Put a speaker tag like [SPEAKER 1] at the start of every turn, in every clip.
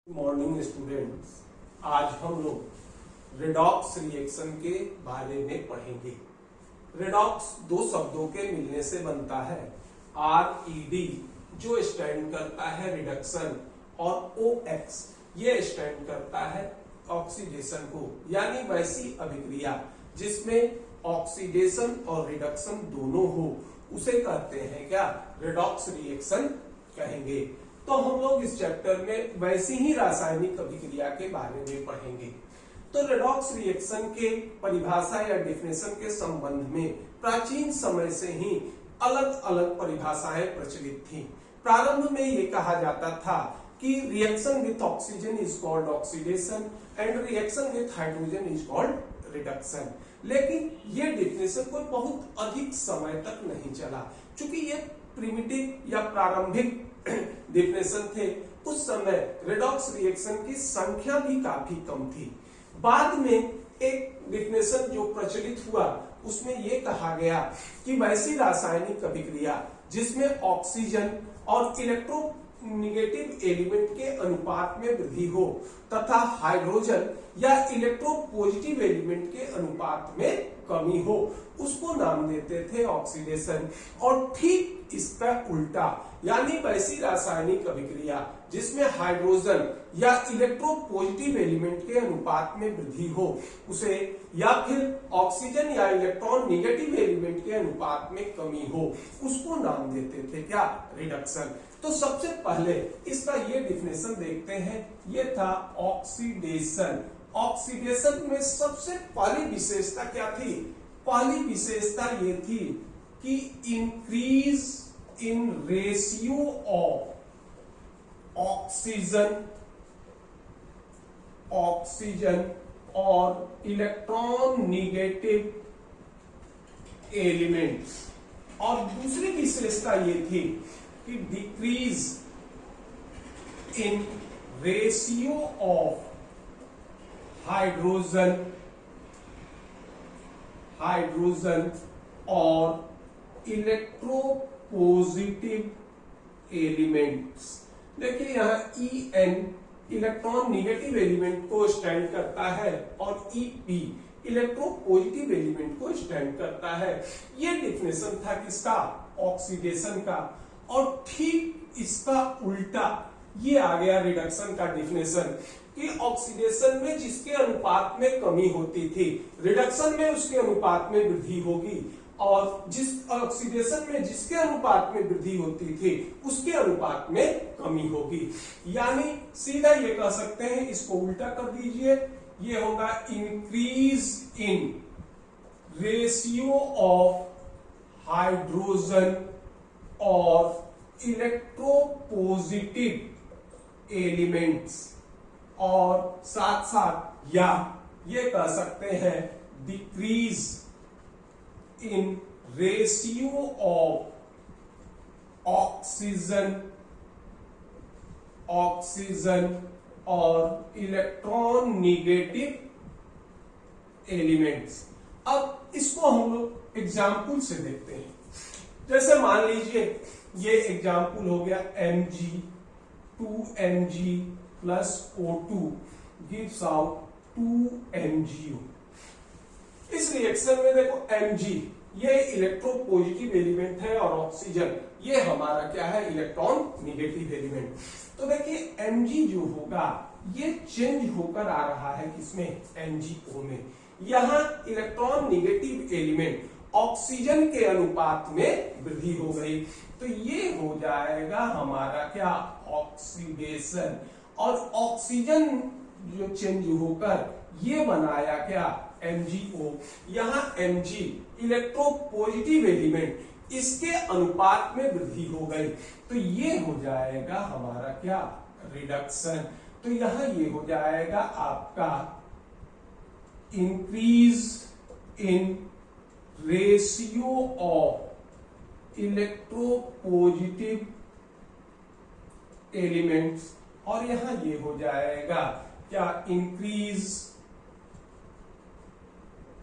[SPEAKER 1] Morning students, आज हम लोग रेडॉक्स रिएक्शन के बारे में पढ़ेंगे। रेडॉक्स दो शब्दों के मिलने से बनता है। RED जो स्टैंड करता है रिडक्शन और OX ये स्टैंड करता है ऑक्सीडेशन को, यानी वैसी अभिक्रिया जिसमें ऑक्सीडेशन और रिडक्शन दोनों हो उसे कहते हैं क्या, रेडॉक्स रिएक्शन कहेंगे। तो हम लोग इस चैप्टर में वैसी ही रासायनिक अभिक्रिया के बारे में पढ़ेंगे। तो रेडॉक्स रिएक्शन के परिभाषा या डेफिनेशन के संबंध में प्राचीन समय से ही अलग अलग परिभाषाएं प्रचलित थी। प्रारंभ में ये कहा जाता था कि reaction with oxygen is called oxidation and reaction with hydrogen is called reduction. लेकिन ये डेफिनेशन कोई बहुत अधिक समय तक नहीं चला, क्योंकि ये प्रिमिटिव या प्रारंभिक डेफिनेशन थे। उस समय रेडॉक्स रिएक्शन की संख्या भी काफी कम थी। बाद में एक डेफिनेशन जो प्रचलित हुआ उसमें यह कहा गया कि वैसी रासायनिक अभिक्रिया जिसमें ऑक्सीजन और इलेक्ट्रोनेगेटिव एलिमेंट के अनुपात में वृद्धि हो तथा हाइड्रोजन या इलेक्ट्रोपॉजिटिव एलिमेंट के अनुपात में कमी हो, उसको नाम देते थे ऑक्सीडेशन। और ठीक इसका उल्टा, यानी वैसी रासायनिक अभिक्रिया जिसमें हाइड्रोजन या इलेक्ट्रोपॉजिटिव एलिमेंट के अनुपात में वृद्धि हो उसे, या फिर ऑक्सीजन या इलेक्ट्रॉन नेगेटिव एलिमेंट के अनुपात में कमी हो, उसको नाम देते थे क्या, रिडक्शन। तो सबसे पहले इसका ये डिफिनेशन देखते हैं। ये था ऑक्सीडेशन। ऑक्सीडेशन में सबसे पहली विशेषता क्या थी? पहली विशेषता ये थी कि increase in ratio of oxygen और इलेक्ट्रॉन नेगेटिव एलिमेंट्स। और दूसरी विशेषता ये थी कि decrease in ratio of hydrogen और इलेक्ट्रोपॉजिटिव एलिमेंट्स। देखिए यहाँ EN इलेक्ट्रॉन नेगेटिव एलिमेंट को स्टैंड करता है और EP इलेक्ट्रोपॉजिटिव एलिमेंट को स्टैंड करता है। ये डेफिनेशन था किसका, ऑक्सीडेशन का। और ठीक इसका उल्टा ये आ गया रिडक्शन का डेफिनेशन कि ऑक्सीडेशन में जिसके अनुपात में कमी होती थी, रिडक्शन में उसके अनुपात में वृद्धि होगी, और जिस ऑक्सीडेशन में जिसके अनुपात में वृद्धि होती थी उसके अनुपात में कमी होगी। यानी सीधा ये कह सकते हैं, इसको उल्टा कर दीजिए, ये होगा increase in ratio of hydrogen और इलेक्ट्रोपॉजिटिव एलिमेंट्स, और साथ साथ या ये कह सकते हैं decrease in ratio of oxygen और इलेक्ट्रॉन नेगेटिव एलिमेंट्स। अब इसको हम लोग एग्जाम्पल से देखते हैं। जैसे मान लीजिए ये एग्जाम्पल हो गया Mg 2Mg plus O2 gives out 2MgO। इस रिएक्शन में देखो Mg ये इलेक्ट्रोपॉजिटिव एलिमेंट है और ऑक्सीजन ये हमारा क्या है, इलेक्ट्रॉन नेगेटिव एलिमेंट। तो देखिए Mg जो होगा ये चेंज होकर आ रहा है किसमें, MgO में। यहाँ इलेक्ट्रॉन नेगेटिव एलिमेंट ऑक्सीजन के अनुपात में वृद्धि हो गई, तो ये हो जाएगा हमारा क्या, ऑक्सीडेशन। और ऑक्सीजन जो चेंज होकर ये बनाया क्या, MgO। यहाँ Mg इलेक्ट्रोपॉजिटिव एलिमेंट, इसके अनुपात में वृद्धि हो गई, तो ये हो जाएगा हमारा क्या, रिडक्शन। तो यहाँ ये हो जाएगा आपका increase in ratio of electropositive elements, और यहां ये हो जाएगा क्या, increase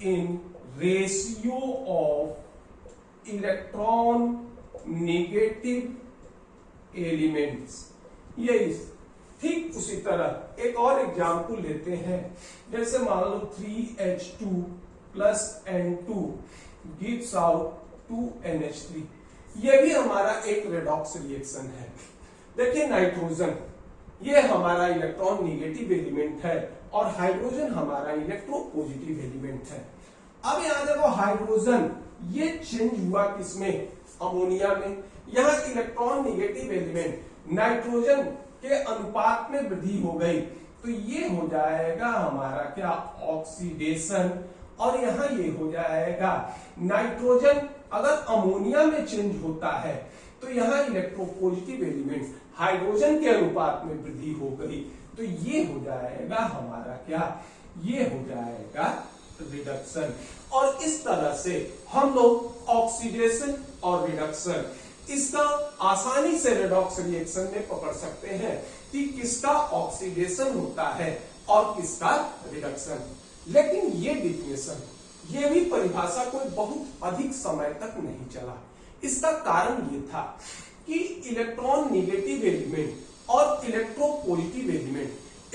[SPEAKER 1] in ratio of electron negative elements. ये ठीक उसी तरह एक और एग्जाम्पल लेते हैं, जैसे मान लो 3H2 plus N2 gives out 2NH3। ये भी हमारा एक रेडॉक्स रिएक्शन है। देखिए नाइट्रोजन ये हमारा इलेक्ट्रॉन निगेटिव एलिमेंट है और हाइड्रोजन हमारा इलेक्ट्रोपॉजिटिव एलिमेंट है। अब यहां देखो हाइड्रोजन ये चेंज हुआ किसमें, अमोनिया में। यहां इलेक्ट्रॉन निगेटिव एलिमेंट नाइट्रोजन के अनुपात में वृद्धि हो गई, तो ये हो जाएगा हमारा क्या, ऑक्सीडेशन। और यहां ये हो जाएगा नाइट्रोजन अगर अमोनिया में चेंज होता है तो यहां इलेक्ट्रोपॉजिटिव एलिमेंट हाइड्रोजन के अनुपात में वृद्धि हो गई, तो ये हो जाएगा हमारा क्या, ये हो जाएगा रिडक्शन। और इस तरह से हम लोग ऑक्सीडेशन और रिडक्शन इसका आसानी से रेडॉक्स रिएक्शन में पकड़ सकते हैं कि किसका ऑक्सीडेशन होता है और किसका रिडक्शन। लेकिन ये डिफिनेशन, ये भी परिभाषा कोई बहुत अधिक समय तक नहीं चला। इसका कारण ये था कि इलेक्ट्रॉन निगेटिव एलिमेंट और इलेक्ट्रोपॉजिटिव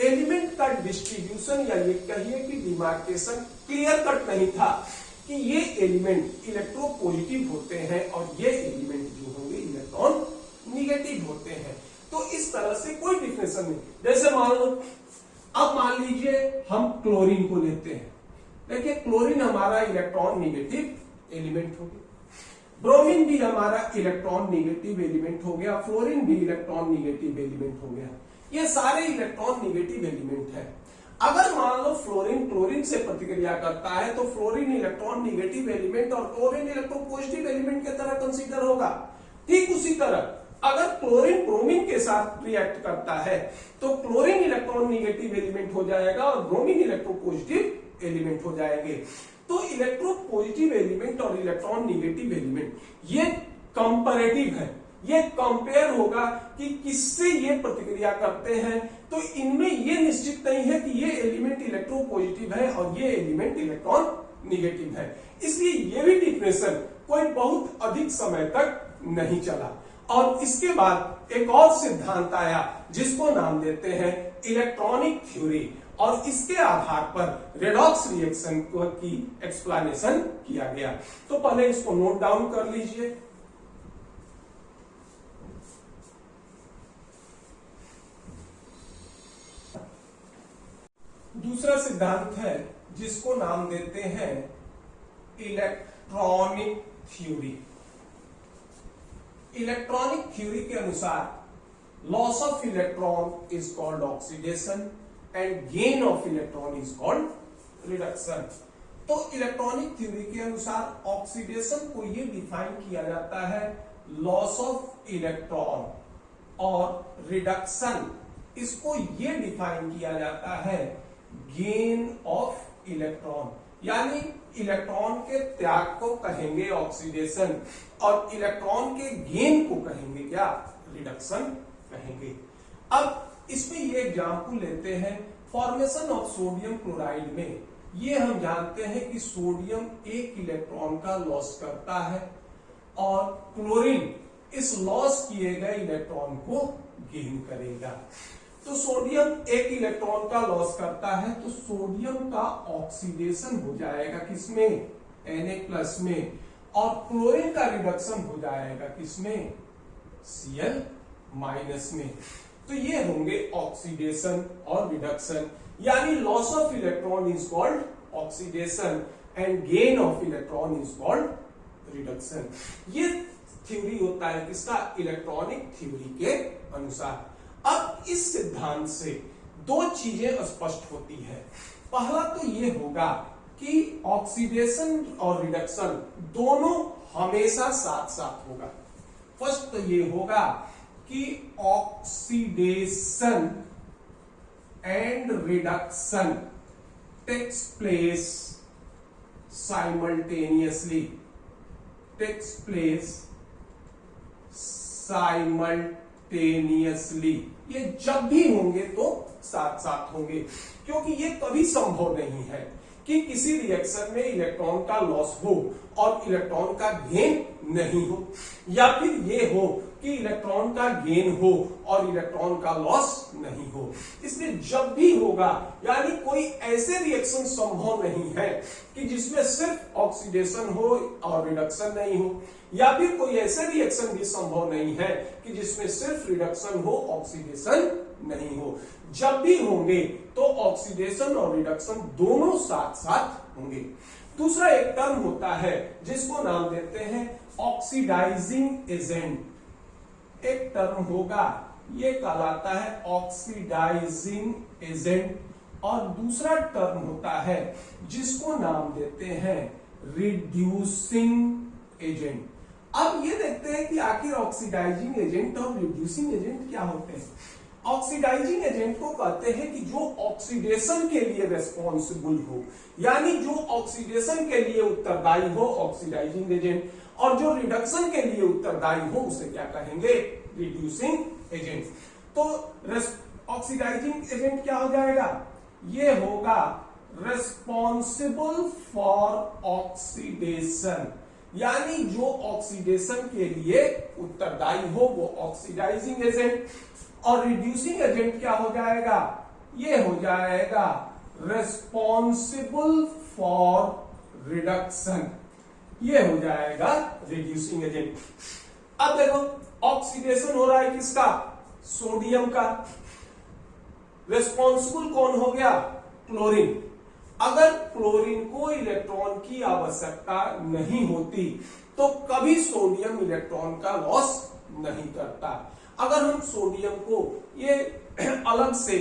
[SPEAKER 1] एलिमेंट का डिस्ट्रीब्यूशन या ये कहिए कि डिमार्केशन क्लियर कट नहीं था कि ये एलिमेंट इलेक्ट्रोपॉजिटिव होते हैं और ये एलिमेंट जो होंगे इलेक्ट्रॉन निगेटिव होते हैं। तो इस तरह से कोई डिफिनेशन नहीं। जैसे मान लो, अब मान लीजिए हम क्लोरीन को लेते हैं। देखिए क्लोरीन हमारा इलेक्ट्रॉन निगेटिव एलिमेंट हो गया, ब्रोमीन भी हमारा इलेक्ट्रॉन निगेटिव एलिमेंट हो गया, फ्लोरीन भी इलेक्ट्रॉन निगेटिव एलिमेंट हो गया। ये सारे इलेक्ट्रॉन निगेटिव एलिमेंट है। अगर मान लो फ्लोरीन क्लोरीन से प्रतिक्रिया करता है तो फ्लोरीन इलेक्ट्रॉन निगेटिव एलिमेंट और क्लोरीन इलेक्ट्रोपॉजिटिव एलिमेंट की तरह कंसीडर होगा। ठीक उसी तरह अगर क्लोरीन ब्रोमीन के साथ रिएक्ट करता है तो क्लोरीन इलेक्ट्रॉन निगेटिव एलिमेंट हो जाएगा और ब्रोमीन इलेक्ट्रोपॉजिटिव एलिमेंट हो जाएंगे। तो इलेक्ट्रोपॉजिटिव एलिमेंट और इलेक्ट्रॉन निगेटिव एलिमेंट ये कंपैरेटिव है, ये कंपेयर होगा कि किससे ये प्रतिक्रिया करते हैं। तो इनमें ये निश्चित नहीं है कि ये एलिमेंट इलेक्ट्रोपॉजिटिव है और ये एलिमेंट इलेक्ट्रॉन निगेटिव है। इसलिए ये भी डिफिनेशन कोई बहुत अधिक समय तक नहीं चला। और इसके बाद एक और सिद्धांत आया जिसको नाम देते हैं इलेक्ट्रॉनिक थ्योरी, और इसके आधार पर रेडॉक्स रिएक्शन की एक्सप्लेनेशन किया गया। तो पहले इसको नोट डाउन कर लीजिए। दूसरा सिद्धांत है जिसको नाम देते हैं इलेक्ट्रॉनिक थ्योरी। इलेक्ट्रॉनिक थ्योरी के अनुसार loss of electron is called oxidation and gain of electron is called reduction. तो इलेक्ट्रॉनिक थ्योरी के अनुसार ऑक्सीडेशन को ये डिफाइन किया जाता है लॉस ऑफ इलेक्ट्रॉन, और रिडक्शन इसको ये डिफाइन किया जाता है गेन ऑफ इलेक्ट्रॉन। यानी इलेक्ट्रॉन के त्याग को कहेंगे ऑक्सीडेशन और इलेक्ट्रॉन के गेन को कहेंगे क्या, रिडक्शन कहेंगे। अब इसमें ये एग्जाम्पल लेते हैं फॉर्मेशन ऑफ सोडियम क्लोराइड में। ये हम जानते हैं कि सोडियम एक इलेक्ट्रॉन का लॉस करता है और क्लोरीन इस लॉस किए गए इलेक्ट्रॉन को गेन करेगा। तो सोडियम एक इलेक्ट्रॉन का लॉस करता है तो सोडियम का ऑक्सीडेशन हो जाएगा किसमें, Na+ में, और क्लोरीन का रिडक्शन हो जाएगा किसमें, Cl- में। तो ये होंगे ऑक्सीडेशन और रिडक्शन। यानी loss of electron is called oxidation and gain of electron is called reduction. ये थ्योरी होता है किसका, इलेक्ट्रॉनिक थ्योरी के अनुसार। अब इस सिद्धांत से दो चीजें स्पष्ट होती है। पहला तो ये होगा कि ऑक्सीडेशन और रिडक्शन दोनों हमेशा साथ साथ होगा। फर्स्ट तो ये होगा कि oxidation and reduction takes place simultaneously, ये जब भी होंगे तो साथ साथ होंगे, क्योंकि ये कभी संभव नहीं है कि किसी रिएक्शन में इलेक्ट्रॉन का लॉस हो और इलेक्ट्रॉन का गेन नहीं हो, या फिर ये हो कि इलेक्ट्रॉन का गेन हो और इलेक्ट्रॉन का लॉस नहीं हो। इसलिए जब भी होगा, यानी कोई ऐसे रिएक्शन संभव नहीं है कि जिसमें सिर्फ ऑक्सीडेशन हो और रिडक्शन नहीं हो, या फिर कोई ऐसे रिएक्शन भी संभव नहीं है कि जिसमें सिर्फ रिडक्शन हो ऑक्सीडेशन नहीं हो। जब भी होंगे तो ऑक्सीडेशन और रिडक्शन दोनों साथ साथ होंगे। दूसरा एक टर्म होता है जिसको नाम देते हैं ऑक्सीडाइजिंग एजेंट। एक टर्म होगा, ये कहलाता है ऑक्सीडाइजिंग एजेंट, और दूसरा टर्म होता है जिसको नाम देते हैं रिड्यूसिंग एजेंट। अब ये देखते हैं कि आखिर ऑक्सीडाइजिंग एजेंट और रिड्यूसिंग एजेंट क्या होते हैं। ऑक्सीडाइजिंग एजेंट को कहते हैं कि जो ऑक्सीडेशन के लिए रेस्पॉन्सिबल हो, यानी जो ऑक्सीडेशन के लिए उत्तरदायी हो, ऑक्सीडाइजिंग एजेंट, और जो रिडक्शन के लिए उत्तरदायी हो उसे क्या कहेंगे, रिड्यूसिंग एजेंट। तो ऑक्सीडाइजिंग एजेंट क्या हो जाएगा, ये होगा रेस्पॉन्सिबल फॉर ऑक्सीडेशन, यानी जो ऑक्सीडेशन के लिए उत्तरदायी हो वो ऑक्सीडाइजिंग एजेंट। और रिड्यूसिंग एजेंट क्या हो जाएगा, ये हो जाएगा रेस्पॉन्सिबल फॉर रिडक्शन, ये हो जाएगा रिड्यूसिंग एजेंट। अब देखो ऑक्सीडेशन हो रहा है किसका, सोडियम का, रेस्पॉन्सिबल कौन हो गया, क्लोरीन। अगर क्लोरीन को इलेक्ट्रॉन की आवश्यकता नहीं होती तो कभी सोडियम इलेक्ट्रॉन का लॉस नहीं करता। अगर हम सोडियम को ये अलग से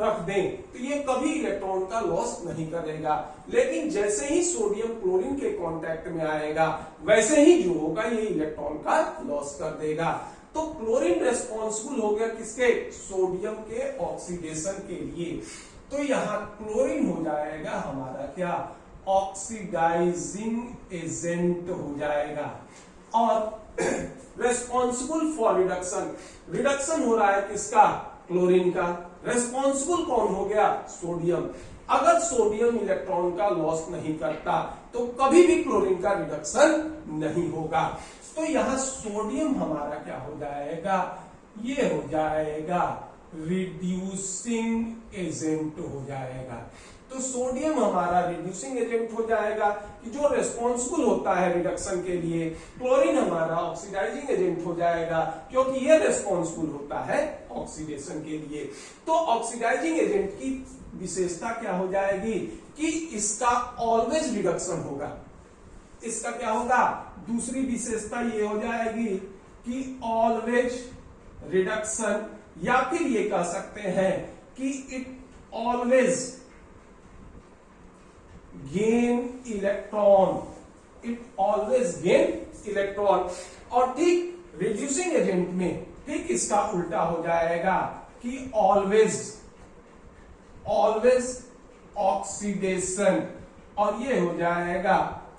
[SPEAKER 1] रख दें तो ये कभी इलेक्ट्रॉन का लॉस नहीं करेगा, लेकिन जैसे ही सोडियम क्लोरीन के कांटेक्ट में आएगा वैसे ही जो होगा ये इलेक्ट्रॉन का लॉस कर देगा। तो क्लोरीन रेस्पॉन्सिबल हो गया किसके, सोडियम के ऑक्सीडेशन के लिए। तो यहां क्लोरीन हो जाएगा हमारा क्या, ऑक्सीडाइजिंग एजेंट हो जाएगा। और रेस्पॉन्सिबल फॉर रिडक्शन, रिडक्शन हो रहा है किसका, क्लोरीन का, रेस्पॉन्सिबल कौन हो गया, सोडियम। अगर सोडियम इलेक्ट्रॉन का लॉस नहीं करता तो कभी भी क्लोरीन का रिडक्शन नहीं होगा। तो यहां सोडियम हमारा क्या हो जाएगा, ये हो जाएगा रिड्यूसिंग एजेंट हो जाएगा। तो सोडियम हमारा रिड्यूसिंग एजेंट हो जाएगा कि जो रेस्पॉन्सिबल होता है रिडक्शन के लिए। क्लोरीन हमारा ऑक्सीडाइजिंग एजेंट हो जाएगा क्योंकि ये रेस्पॉन्सिबल होता है ऑक्सीडेशन के लिए। तो ऑक्सीडाइजिंग एजेंट की विशेषता क्या हो जाएगी कि इसका ऑलवेज रिडक्शन होगा। इसका क्या होगा, दूसरी विशेषता ये हो जाएगी कि ऑलवेज रिडक्शन, या फिर ये कह सकते हैं कि it always gain electron, it always gain electron. और ठीक रिड्यूसिंग एजेंट में ठीक इसका उल्टा हो जाएगा कि ऑलवेज ऑक्सीडेशन, और ये हो जाएगा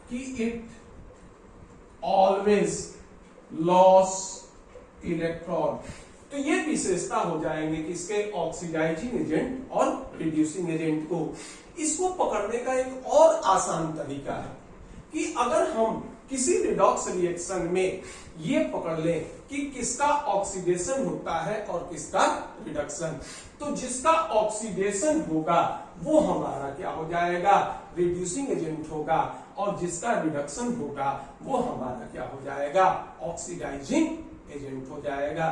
[SPEAKER 1] कि इट ऑलवेज लॉस इलेक्ट्रॉन। तो ये विशेषता हो जाएंगे किसके, ऑक्सीडाइजिंग एजेंट और रिड्यूसिंग एजेंट को। इसको पकड़ने का एक और आसान तरीका है कि अगर हम किसी रिडॉक्स रिएक्शन में ये पकड़ लें कि किसका ऑक्सीडेशन होता है और किसका रिडक्शन, तो जिसका ऑक्सीडेशन होगा वो हमारा क्या हो जाएगा, रिड्यूसिंग एजेंट होगा, और जिसका रिडक्शन होगा वो हमारा क्या हो जाएगा, ऑक्सीडाइजिंग एजेंट हो जाएगा।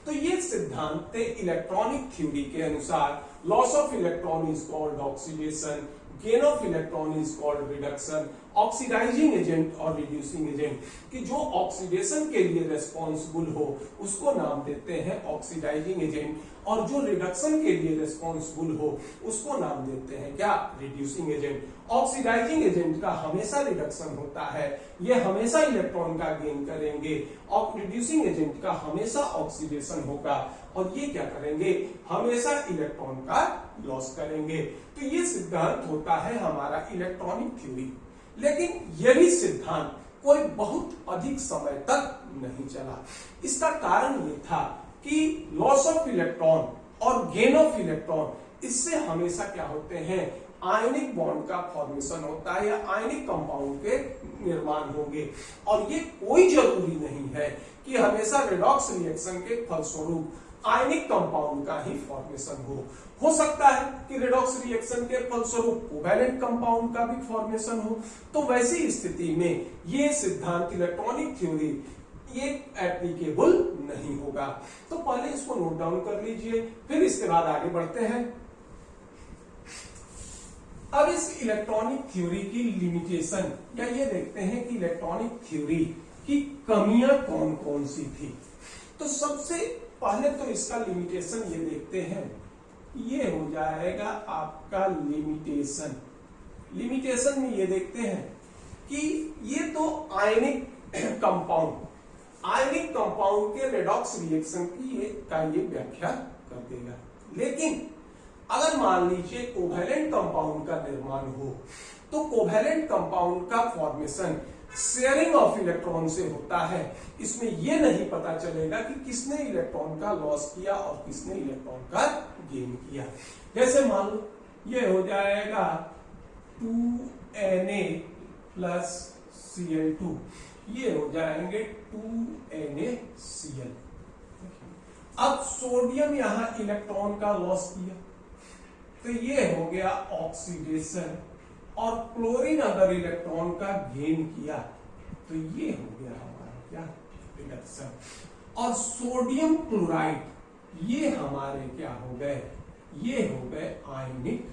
[SPEAKER 1] तो ये सिद्धांत इलेक्ट्रॉनिक थ्योरी के अनुसार loss of electron is called oxidation, gain of electron is called reduction, oxidising agent और रिड्यूसिंग एजेंट, कि जो ऑक्सीडेशन के लिए रेस्पॉन्सिबल हो उसको नाम देते हैं ऑक्सीडाइजिंग एजेंट, और जो रिडक्शन के लिए रेस्पॉन्सिबल हो उसको नाम देते हैं क्या, रिड्यूसिंग एजेंट। ऑक्सीडाइजिंग एजेंट का हमेशा रिडक्शन होता है, ये हमेशा इलेक्ट्रॉन का गेन करेंगे, और रिड्यूसिंग एजेंट का हमेशा ऑक्सीडेशन होगा, और ये क्या करेंगे, हमेशा इलेक्ट्रॉन का लॉस करेंगे। तो ये सिद्धांत होता है हमारा इलेक्ट्रॉनिक थ्योरी। लेकिन यही सिद्धांत कोई बहुत अधिक समय तक नहीं चला। इसका कारण ये था कि लॉस ऑफ इलेक्ट्रॉन और गेन ऑफ इलेक्ट्रॉन, इससे हमेशा क्या होते हैं, आयनिक बॉन्ड का फॉर्मेशन होता है या आयनिक कंपाउंड के निर्माण होंगे। और ये कोई जरूरी नहीं है कि हमेशा रेडॉक्स रिएक्शन के फलस्वरूप आयनिक कंपाउंड का ही फॉर्मेशन हो सकता है कि रेडॉक्स रिएक्शन के फलस्वरूप कोवैलेंट कंपाउंड का भी फॉर्मेशन हो। तो वैसी स्थिति में ये सिद्धांत इलेक्ट्रॉनिक थ्योरी ये एप्लीकेबल नहीं होगा। तो पहले इसको नोट डाउन कर लीजिए, फिर इसके बाद आगे बढ़ते हैं। अब इस इलेक्ट्रॉनिक थ्योरी की लिमिटेशन या ये देखते हैं कि इलेक्ट्रॉनिक थ्योरी की कमियां कौन कौन सी थी। तो सबसे पहले तो इसका लिमिटेशन ये देखते हैं, ये हो जाएगा आपका लिमिटेशन। लिमिटेशन में ये देखते हैं कि ये तो आयनिक कंपाउंड के रेडॉक्स रिएक्शन की ये व्याख्या कर देगा। लेकिन अगर मान लीजिए कोवैलेंट कंपाउंड का निर्माण हो तो कोवैलेंट कंपाउंड का फॉर्मेशन शेयरिंग ऑफ इलेक्ट्रॉन से होता है। इसमें यह नहीं पता चलेगा कि किसने इलेक्ट्रॉन का लॉस किया और किसने इलेक्ट्रॉन का गेन किया। जैसे मान लो ये हो जाएगा 2Na प्लस Cl2, ये हो जाएंगे 2NaCl। अब सोडियम यहां इलेक्ट्रॉन का लॉस किया तो ये हो गया ऑक्सीडेशन, और क्लोरीन अगर इलेक्ट्रॉन का गेन किया तो ये हो गया हमारा क्या रिडक्शन। और सोडियम क्लोराइड ये हमारे क्या हो गए, ये हो गए आयनिक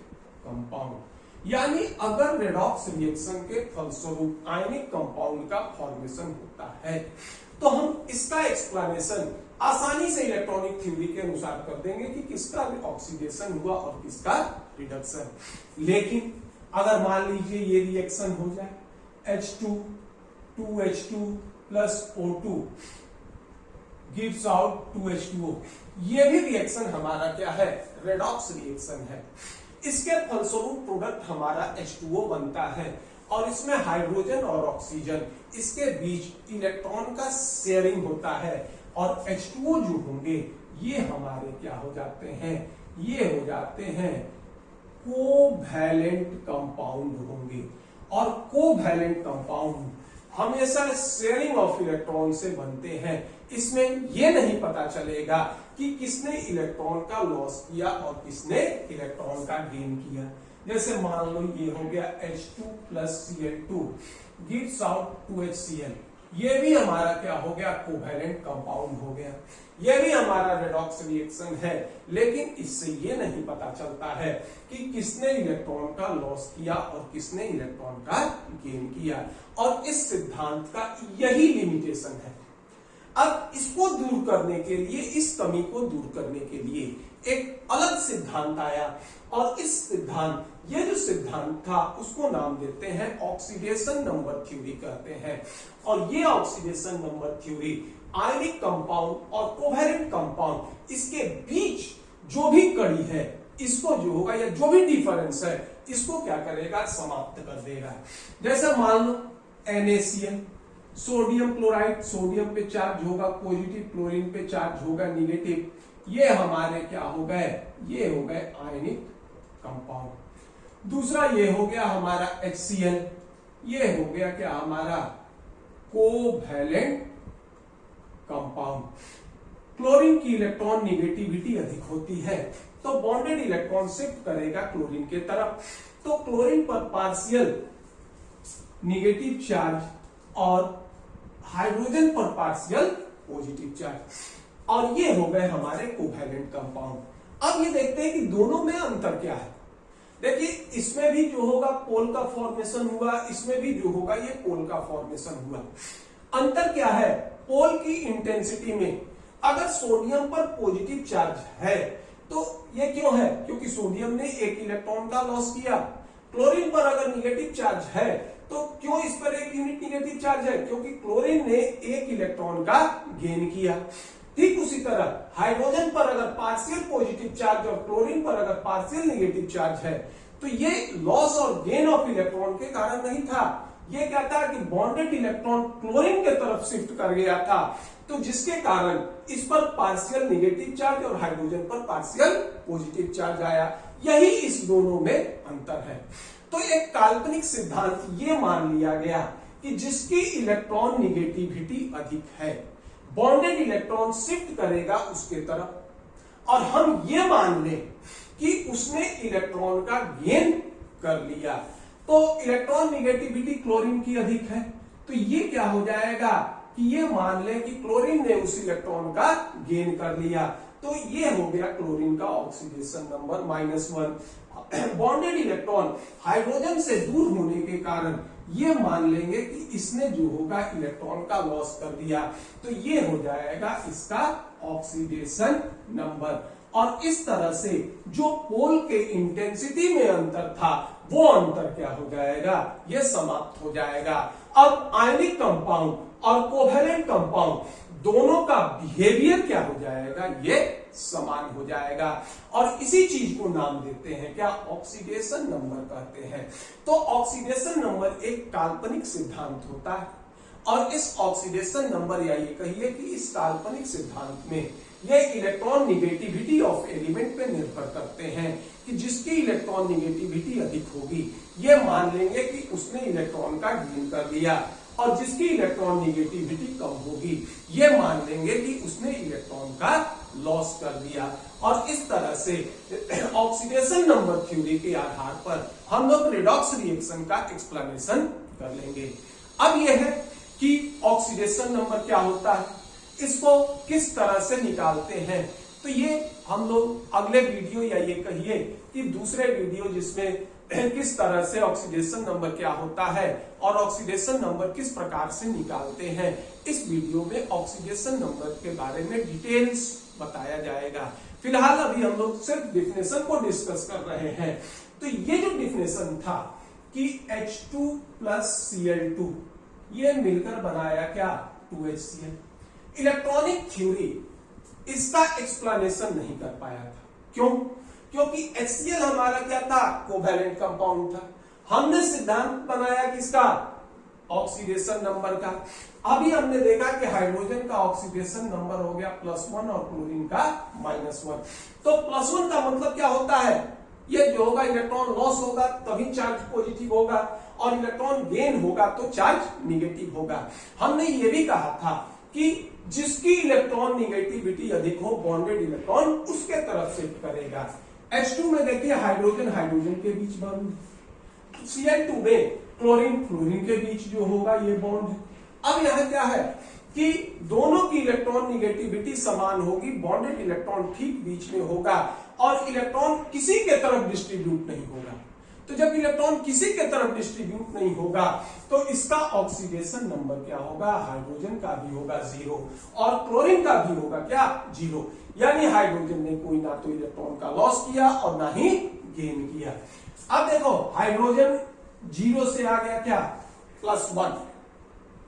[SPEAKER 1] कंपाउंड। यानी अगर रेडॉक्स रिएक्शन के फलस्वरूप आयनिक कंपाउंड का फॉर्मेशन होता है तो हम इसका एक्सप्लेनेशन आसानी से इलेक्ट्रॉनिक थ्योरी के अनुसार कर देंगे कि किसका ऑक्सीडेशन हुआ और किसका रिडक्शन। लेकिन अगर मान लीजिए ये रिएक्शन हो जाए H2 2H2 plus O2 gives out 2H2O, ये भी रिएक्शन हमारा क्या है, रेडॉक्स रिएक्शन है। इसके फलस्वरूप प्रोडक्ट हमारा H2O बनता है और इसमें हाइड्रोजन और ऑक्सीजन इसके बीच इलेक्ट्रॉन का शेयरिंग होता है और H2O जो होंगे ये हमारे क्या हो जाते हैं, ये हो जाते हैं कोवैलेंट कंपाउंड होंगे। और कोवैलेंट कंपाउंड हमेशा शेयरिंग ऑफ इलेक्ट्रॉन से बनते हैं। इसमें यह नहीं पता चलेगा कि किसने इलेक्ट्रॉन का लॉस किया और किसने इलेक्ट्रॉन का गेन किया। जैसे मान लो ये हो गया H2 plus Cl2 gives out 2HCl, ये भी हमारा क्या हो गया, कोवैलेंट कंपाउंड हो गया। यह भी हमारा रेडॉक्स रिएक्शन है, लेकिन इससे ये नहीं पता चलता है कि किसने इलेक्ट्रॉन का लॉस किया और किसने इलेक्ट्रॉन का गेन किया। और इस सिद्धांत का यही लिमिटेशन है। अब इसको दूर करने के लिए, इस कमी को दूर करने के लिए एक अलग सिद्धांत आया और इस सिद्धांत, ये जो सिद्धांत था उसको नाम देते हैं ऑक्सीडेशन नंबर थ्योरी कहते हैं। और ये oxidation number theory ionic compound और कोवैलेंट कंपाउंड इसके बीच जो भी कड़ी है इसको जो होगा या जो भी डिफरेंस है इसको क्या करेगा, समाप्त कर देगा। जैसे मान लो NaCl, सोडियम क्लोराइड, सोडियम पे चार्ज होगा पॉजिटिव, क्लोरीन पे चार्ज होगा निगेटिव, ये हमारे क्या हो गए, ये हो गए आयनिक कंपाउंड। दूसरा ये हो गया हमारा HCl, ये हो गया क्या हमारा कोवैलेंट कंपाउंड। क्लोरीन की इलेक्ट्रॉन निगेटिविटी अधिक होती है तो बॉन्डेड इलेक्ट्रॉन शिफ्ट करेगा क्लोरीन के तरफ, तो क्लोरीन पर पार्शियल निगेटिव चार्ज और हाइड्रोजन पर पार्शियल पॉजिटिव चार्ज, और ये हो गए हमारे कोवैलेंट कंपाउंड। अब ये देखते हैं कि दोनों में अंतर क्या है। देखिए इसमें भी जो होगा पोल का फॉर्मेशन हुआ, इसमें भी जो होगा ये पोल का फॉर्मेशन हुआ। अंतर क्या है, पोल की इंटेंसिटी में। अगर सोडियम पर पॉजिटिव चार्ज है तो ये क्यों है, क्योंकि सोडियम ने एक इलेक्ट्रॉन का लॉस किया। क्लोरीन पर अगर निगेटिव चार्ज है तो क्यों इस पर एक यूनिट निगेटिव चार्ज है, क्योंकि क्लोरीन ने एक इलेक्ट्रॉन का गेन किया। ठीक उसी तरह हाइड्रोजन पर अगर पार्शियल पॉजिटिव चार्ज और क्लोरीन पर अगर पार्शियल नेगेटिव चार्ज है तो ये लॉस और गेन ऑफ इलेक्ट्रॉन के कारण नहीं था, ये क्या था कि बॉन्डेड इलेक्ट्रॉन क्लोरीन के तरफ शिफ्ट कर गया था। तो जिसके कारण इस पर पार्शियल नेगेटिव चार्ज और हाइड्रोजन पर पार्शियल पॉजिटिव चार्ज आया। यही इस दोनों में अंतर है। तो एक काल्पनिक सिद्धांत ये मान लिया गया कि जिसकी इलेक्ट्रॉन निगेटिविटी अधिक है, बॉन्डेड इलेक्ट्रॉन शिफ्ट करेगा उसके तरफ, और हम ये मान लें कि उसने इलेक्ट्रॉन का गेन कर लिया। तो इलेक्ट्रॉन निगेटिविटी क्लोरीन की अधिक है, तो ये क्या हो जाएगा कि ये मान लें कि क्लोरीन ने उस इलेक्ट्रॉन का गेन कर लिया, तो ये हो गया क्लोरीन का oxidation number -1। Bonded electron hydrogen से दूर होने के कारण ये मान लेंगे कि इसने जो होगा इलेक्ट्रॉन का लॉस कर दिया, तो ये हो जाएगा इसका ऑक्सीडेशन नंबर। और इस तरह से जो पोल के इंटेंसिटी में अंतर था वो अंतर क्या हो जाएगा, ये समाप्त हो जाएगा। अब आयनिक कंपाउंड और कोवेलेंट कंपाउंड दोनों का बिहेवियर क्या हो जाएगा, ये समान हो जाएगा। और इसी चीज को नाम देते हैं क्या, ऑक्सीडेशन नंबर कहते हैं। तो ऑक्सीडेशन नंबर एक काल्पनिक सिद्धांत होता है, और इस ऑक्सीडेशन नंबर या ये कहिए कि इस काल्पनिक सिद्धांत में ये इलेक्ट्रॉन निगेटिविटी ऑफ एलिमेंट पे निर्भर करते हैं कि जिसकी इलेक्ट्रॉन निगेटिविटी अधिक होगी ये मान लेंगे कि उसने इलेक्ट्रॉन का गेन कर लिया, और जिसकी इलेक्ट्रॉन निगेटिविटी कम होगी ये मान लेंगे कि उसने इलेक्ट्रॉन का लॉस कर दिया। और इस तरह से ऑक्सीडेशन नंबर थ्योरी के आधार पर हम लोग रेडॉक्स रिएक्शन का एक्सप्लेनेशन कर लेंगे। अब यह है कि ऑक्सीडेशन नंबर क्या होता है, इसको किस तरह से निकालते हैं, तो ये हम लोग अगले वीडियो या ये कहिए कि दूसरे वीडियो जिसमें किस तरह से ऑक्सीडेशन नंबर क्या होता है और ऑक्सीडेशन नंबर किस प्रकार से निकालते हैं, इस वीडियो में ऑक्सीडेशन नंबर के बारे में डिटेल्स बताया जाएगा। फिलहाल अभी हम लोग सिर्फ डिफिनेशन को डिस्कस कर रहे हैं। तो ये जो डिफिनेशन था कि H2 + Cl2 ये मिलकर बनाया क्या, 2HCl। इलेक्ट्रॉनिक थ्योरी इसका एक्सप्लेनेशन नहीं कर पाया था। क्यों? क्योंकि HCl हमारा क्या था, कोवेलेंट कंपाउंड था। हमने सिद्धांत बनाया किसका, ऑक्सीडेशन नंबर का। अभी हमने देखा कि हाइड्रोजन का ऑक्सीडेशन नंबर हो गया +1 और क्लोरीन का -1। तो +1 का मतलब क्या होता है, ये जो होगा इलेक्ट्रॉन लॉस होगा तभी चार्ज पॉजिटिव होगा, और इलेक्ट्रॉन गेन होगा तो चार्ज निगेटिव होगा। हमने ये भी कहा था कि जिसकी इलेक्ट्रॉन निगेटिविटी अधिक हो बॉन्डेड इलेक्ट्रॉन उसके तरफ शिफ्ट करेगा। H2 में देखिए हाइड्रोजन हाइड्रोजन के बीच बॉन्ड, Cl2 में क्लोरीन फ्लोरीन के बीच जो होगा ये बॉन्ड है। अब यहां क्या है कि दोनों की इलेक्ट्रॉन निगेटिविटी समान होगी, बॉन्डेड इलेक्ट्रॉन ठीक बीच में होगा, और इलेक्ट्रॉन किसी के तरफ डिस्ट्रीब्यूट नहीं होगा। तो जब इलेक्ट्रॉन किसी के तरफ डिस्ट्रीब्यूट नहीं होगा तो इसका ऑक्सीडेशन नंबर क्या होगा, हाइड्रोजन का भी होगा 0 और क्लोरीन का भी होगा क्या, 0। यानी हाइड्रोजन ने कोई ना तो इलेक्ट्रॉन का लॉस किया और ना ही गेन किया। अब देखो हाइड्रोजन 0 से आ गया क्या, +1,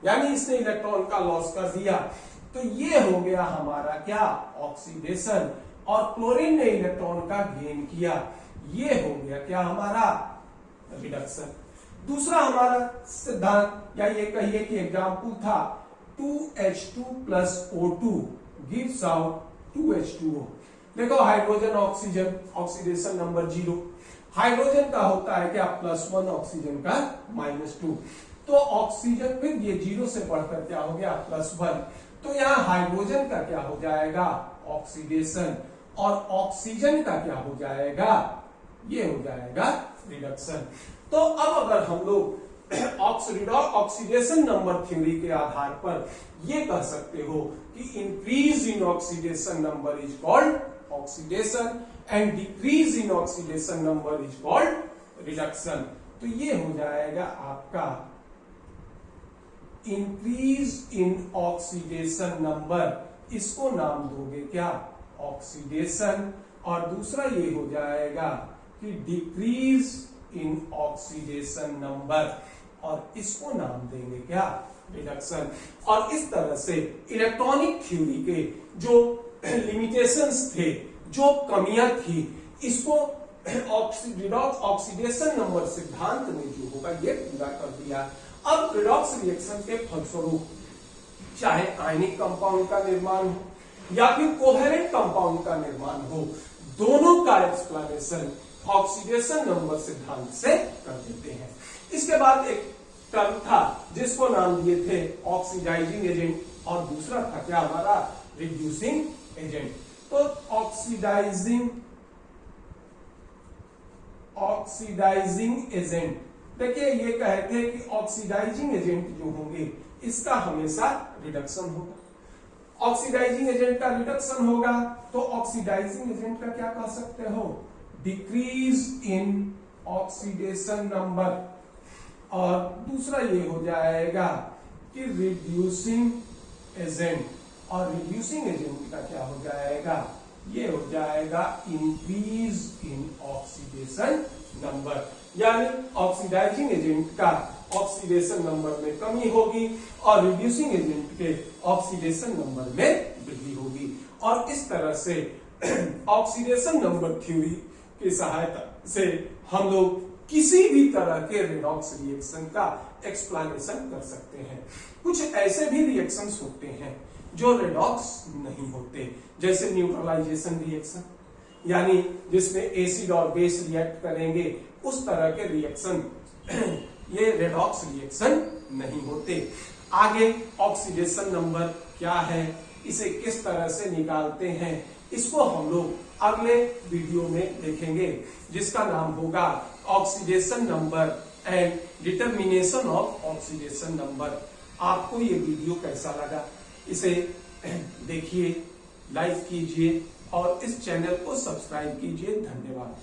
[SPEAKER 1] यानी इसने इलेक्ट्रॉन का लॉस कर दिया। तो ये हो गया हमारा क्या, ऑक्सीडेशन, और क्लोरीन ने इलेक्ट्रॉन का गेन किया, ये हो गया क्या हमारा, रिडक्शन। दूसरा हमारा सिद्धांत या ये कहिए कि एग्जाम्पल था 2H2 + O2 gives out 2H2O। देखो hydrogen oxygen, oxidation number 0, hydrogen का होता है क्या +1, ऑक्सीजन का -2। तो ऑक्सीजन फिर ये 0 से बढ़कर क्या हो गया +1, तो यहाँ हाइड्रोजन का क्या हो जाएगा, ऑक्सीडेशन, और ऑक्सीजन का क्या हो जाएगा, ये हो जाएगा रिडक्शन। तो अब अगर हम लोग ऑक्सीडेशन नंबर थ्योरी के आधार पर ये कह सकते हो कि increase in oxidation number is called oxidation and decrease in oxidation number is called reduction. तो ये हो जाएगा आपका इंक्रीज इन ऑक्सीडेशन नंबर, इसको नाम दोगे क्या, ऑक्सीडेशन, और दूसरा ये हो जाएगा कि डिक्रीज इन ऑक्सीडेशन नंबर, और इसको नाम देंगे क्या, रिडक्शन। और इस तरह से इलेक्ट्रॉनिक थ्योरी के जो लिमिटेशंस थे, जो कमियां थी, इसको ऑक्सीडेशन नंबर सिद्धांत ने जो होगा ये पूरा कर दिया। अब रिडॉक्स रिएक्शन के फलस्वरूप चाहे आयनिक कंपाउंड का निर्माण हो या फिर कोवेलेंट कंपाउंड का निर्माण हो, दोनों का एक्सप्लेनेशन ऑक्सीडेशन नंबर सिद्धांत से कर देते हैं। इसके बाद एक टर्म था जिसको नाम दिए थे ऑक्सीडाइजिंग एजेंट, और दूसरा था क्या हमारा, रिड्यूसिंग एजेंट। तो ऑक्सीडाइजिंग एजेंट, देखिए ये कहते हैं कि ऑक्सीडाइजिंग एजेंट जो होंगे इसका हमेशा रिडक्शन होगा। ऑक्सीडाइजिंग एजेंट का रिडक्शन होगा तो ऑक्सीडाइजिंग एजेंट का क्या कह सकते हो, डिक्रीज इन ऑक्सीडेशन नंबर, और दूसरा ये हो जाएगा कि रिड्यूसिंग एजेंट, और रिड्यूसिंग एजेंट का क्या हो जाएगा, ये हो जाएगा इंक्रीज इन ऑक्सीडेशन नंबर, यानी ऑक्सीडाइजिंग एजेंट का ऑक्सीडेशन नंबर में कमी होगी और रिड्यूसिंग एजेंट के ऑक्सीडेशन नंबर में वृद्धि होगी। और इस तरह से ऑक्सीडेशन नंबर थ्योरी की सहायता से हम लोग किसी भी तरह के रेडॉक्स रिएक्शन का एक्सप्लेनेशन कर सकते हैं। कुछ ऐसे भी रिएक्शंस होते हैं जो रेडॉक्स नहीं होते, जैसे न्यूट्रलाइजेशन रिएक्शन, यानी जिसमें एसिड और बेस रिएक्ट करेंगे, उस तरह के रिएक्शन ये रेडॉक्स रिएक्शन नहीं होते। आगे ऑक्सीडेशन नंबर क्या है, इसे किस तरह से निकालते हैं, इसको हम लोग अगले वीडियो में देखेंगे, जिसका नाम होगा oxidation number and determination of oxidation number. आपको ये वीडियो कैसा लगा, इसे देखिए, लाइक कीजिए और इस चैनल को सब्सक्राइब कीजिए। धन्यवाद।